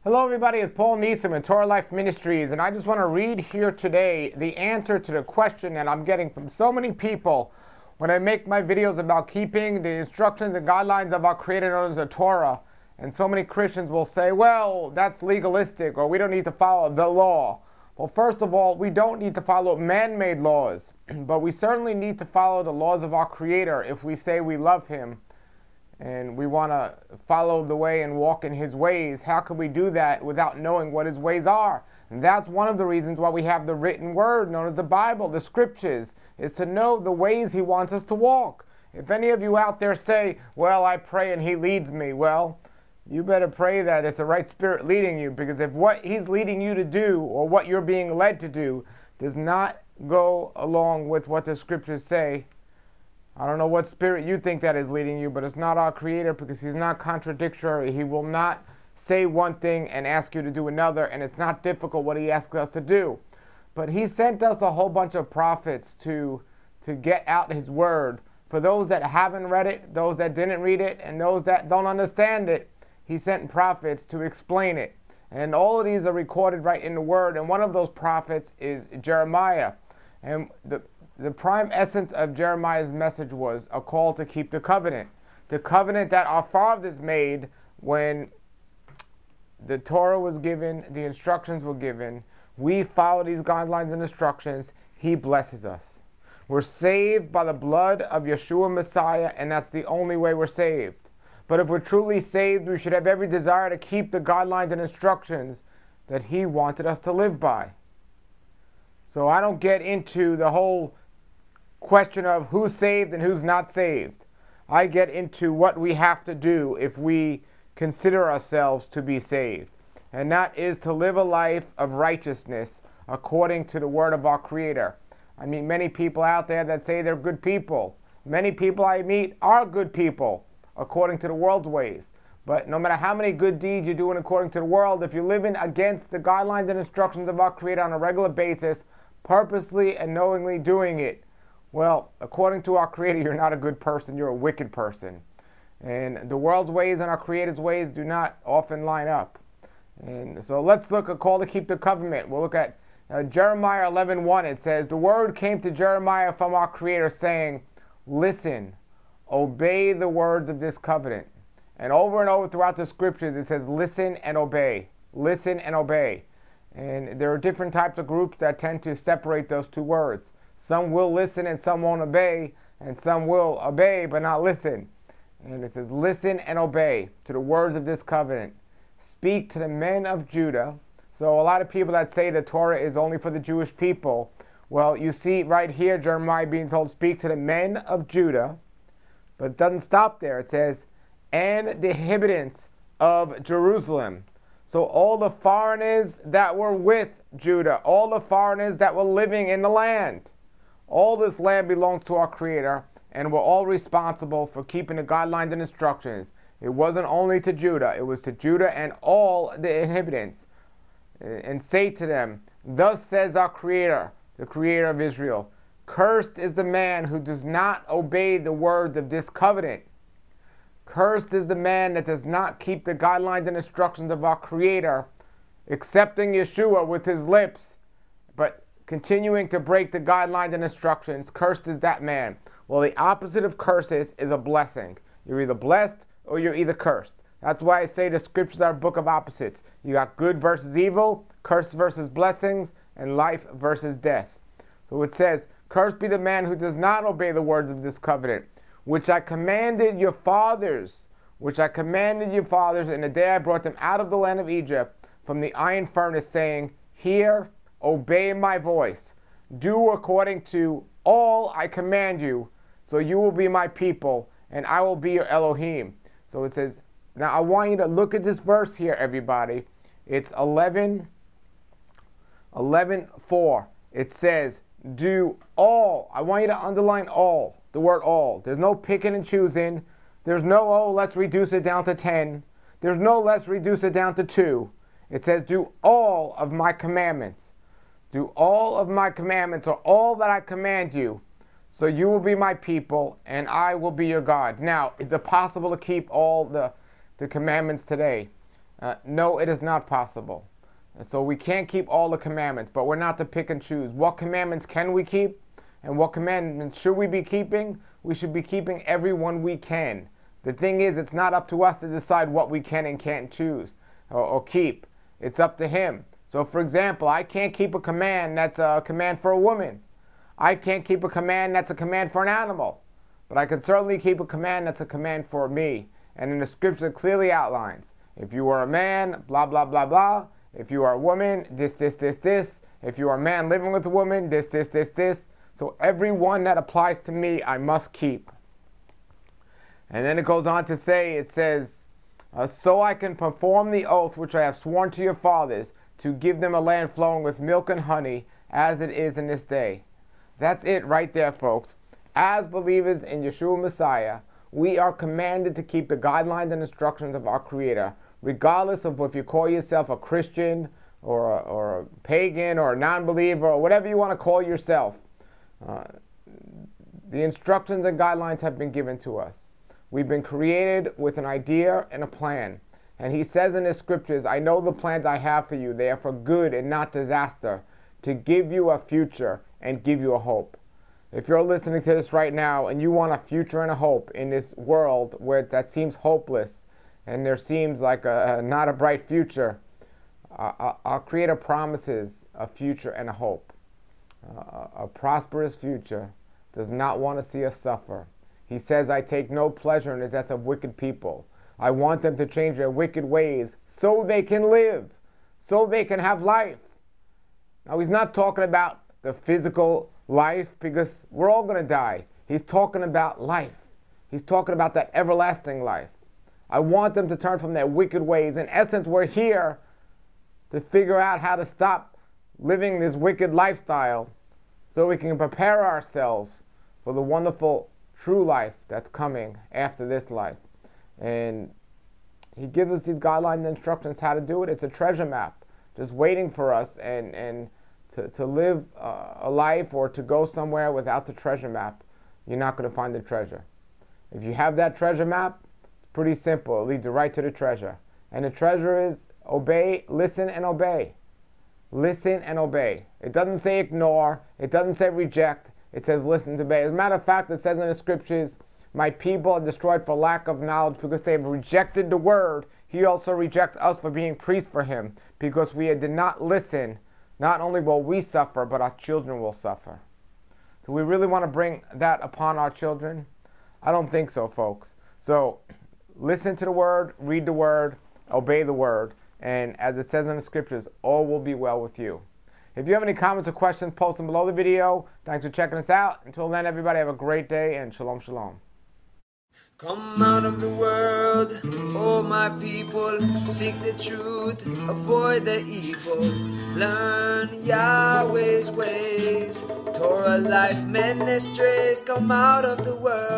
Hello everybody, it's Paul Neeson with Torah Life Ministries, and I just want to read here today the answer to the question that I'm getting from so many people when I make my videos about keeping the instructions and guidelines of our Creator known as the Torah. And so many Christians will say, well, that's legalistic, or we don't need to follow the law. Well, first of all, we don't need to follow man-made laws, but we certainly need to follow the laws of our Creator if we say we love Him and we want to follow the way and walk in His ways. How can we do that without knowing what His ways are? And that's one of the reasons why we have the written word known as the Bible, the Scriptures, is to know the ways He wants us to walk. If any of you out there say, well, I pray and He leads me, well, you better pray that it's the right Spirit leading you, because if what He's leading you to do or what you're being led to do does not go along with what the Scriptures say, I don't know what spirit you think that is leading you, but it's not our Creator, because He's not contradictory. He will not say one thing and ask you to do another, and it's not difficult what He asks us to do. But He sent us a whole bunch of prophets to get out His word. For those that haven't read it, those that didn't read it, and those that don't understand it, He sent prophets to explain it. And all of these are recorded right in the word, and one of those prophets is Jeremiah. And the prime essence of Jeremiah's message was a call to keep the covenant that our fathers made when the Torah was given, the instructions were given. We follow these guidelines and instructions. He blesses us. We're saved by the blood of Yeshua Messiah, and that's the only way we're saved. But if we're truly saved, we should have every desire to keep the guidelines and instructions that He wanted us to live by. So I don't get into the whole question of who's saved and who's not saved. I get into what we have to do if we consider ourselves to be saved. And that is to live a life of righteousness according to the word of our Creator. I meet many people out there that say they're good people. Many people I meet are good people according to the world's ways. But no matter how many good deeds you're doing according to the world, if you're living against the guidelines and instructions of our Creator on a regular basis, purposely and knowingly doing it, well, according to our Creator, you're not a good person, you're a wicked person. And the world's ways and our Creator's ways do not often line up. And so let's look at a call to keep the covenant. We'll look at Jeremiah 11:1. It says, the word came to Jeremiah from our Creator saying, listen, obey the words of this covenant. And over throughout the Scriptures it says, listen and obey. Listen and obey. And there are different types of groups that tend to separate those two words. Some will listen and some won't obey, and some will obey but not listen. And it says, listen and obey to the words of this covenant. Speak to the men of Judah. So a lot of people that say the Torah is only for the Jewish people, well, you see right here Jeremiah being told, speak to the men of Judah. But it doesn't stop there. It says, and the inhabitants of Jerusalem. So all the foreigners that were with Judah, all the foreigners that were living in the land. All this land belongs to our Creator, and we're all responsible for keeping the guidelines and instructions. It wasn't only to Judah, it was to Judah and all the inhabitants. And say to them, thus says our Creator, the Creator of Israel, cursed is the man who does not obey the words of this covenant. Cursed is the man that does not keep the guidelines and instructions of our Creator, accepting Yeshua with his lips, but continuing to break the guidelines and instructions. Cursed is that man. Well, the opposite of curses is a blessing. You're either blessed or you're either cursed. That's why I say the Scriptures are a book of opposites. You got good versus evil, curse versus blessings, and life versus death. So it says, cursed be the man who does not obey the words of this covenant, which I commanded your fathers, in the day I brought them out of the land of Egypt from the iron furnace, saying, hear, obey my voice. Do according to all I command you, so you will be my people, and I will be your Elohim. So it says, now I want you to look at this verse here, everybody. It's 11:4. It says, do all. I want you to underline all, the word all. There's no picking and choosing. There's no, oh, let's reduce it down to 10. There's no, let's reduce it down to 2. It says, do all of my commandments. Do all of my commandments, or all that I command you, so you will be my people, and I will be your God. Now, is it possible to keep all the commandments today? No, it is not possible. And so we can't keep all the commandments, but we're not to pick and choose. What commandments can we keep? And what commandments should we be keeping? We should be keeping every one we can. The thing is, it's not up to us to decide what we can and can't choose or keep. It's up to Him. So for example, I can't keep a command that's a command for a woman. I can't keep a command that's a command for an animal. But I can certainly keep a command that's a command for me. And in the scripture clearly outlines, if you are a man, blah, blah, blah, blah. If you are a woman, this, this, this, this. If you are a man living with a woman, this, this, this, this. So every one that applies to me, I must keep. And then it goes on to say, it says, so I can perform the oath which I have sworn to your fathers, to give them a land flowing with milk and honey, as it is in this day. That's it right there, folks. As believers in Yeshua Messiah, we are commanded to keep the guidelines and instructions of our Creator, regardless of if you call yourself a Christian or a pagan or a non-believer or whatever you want to call yourself. The instructions and guidelines have been given to us. We've been created with an idea and a plan. And He says in His scriptures, I know the plans I have for you. They are for good and not disaster, to give you a future and give you a hope. If you're listening to this right now and you want a future and a hope in this world where that seems hopeless and there seems like not a bright future, our Creator promises a future and a hope. A prosperous future does not want to see us suffer. He says, I take no pleasure in the death of wicked people. I want them to change their wicked ways so they can live, so they can have life. Now, He's not talking about the physical life because we're all going to die. He's talking about life. He's talking about that everlasting life. I want them to turn from their wicked ways. In essence, we're here to figure out how to stop living this wicked lifestyle so we can prepare ourselves for the wonderful true life that's coming after this life. And He gives us these guidelines and instructions how to do it. It's a treasure map just waiting for us and to live a life or to go somewhere without the treasure map. You're not going to find the treasure. If you have that treasure map, it's pretty simple. It leads you right to the treasure. And the treasure is obey, listen, and obey. Listen and obey. It doesn't say ignore. It doesn't say reject. It says listen and obey. As a matter of fact, it says in the scriptures, my people are destroyed for lack of knowledge because they have rejected the word. He also rejects us for being priests for Him because we did not listen. Not only will we suffer, but our children will suffer. Do we really want to bring that upon our children? I don't think so, folks. So listen to the word, read the word, obey the word. And as it says in the scriptures, all will be well with you. If you have any comments or questions, post them below the video. Thanks for checking us out. Until then, everybody have a great day and shalom, shalom. Come out of the world, oh my people, seek the truth, avoid the evil, learn Yahweh's ways, Torah Life Ministries, come out of the world.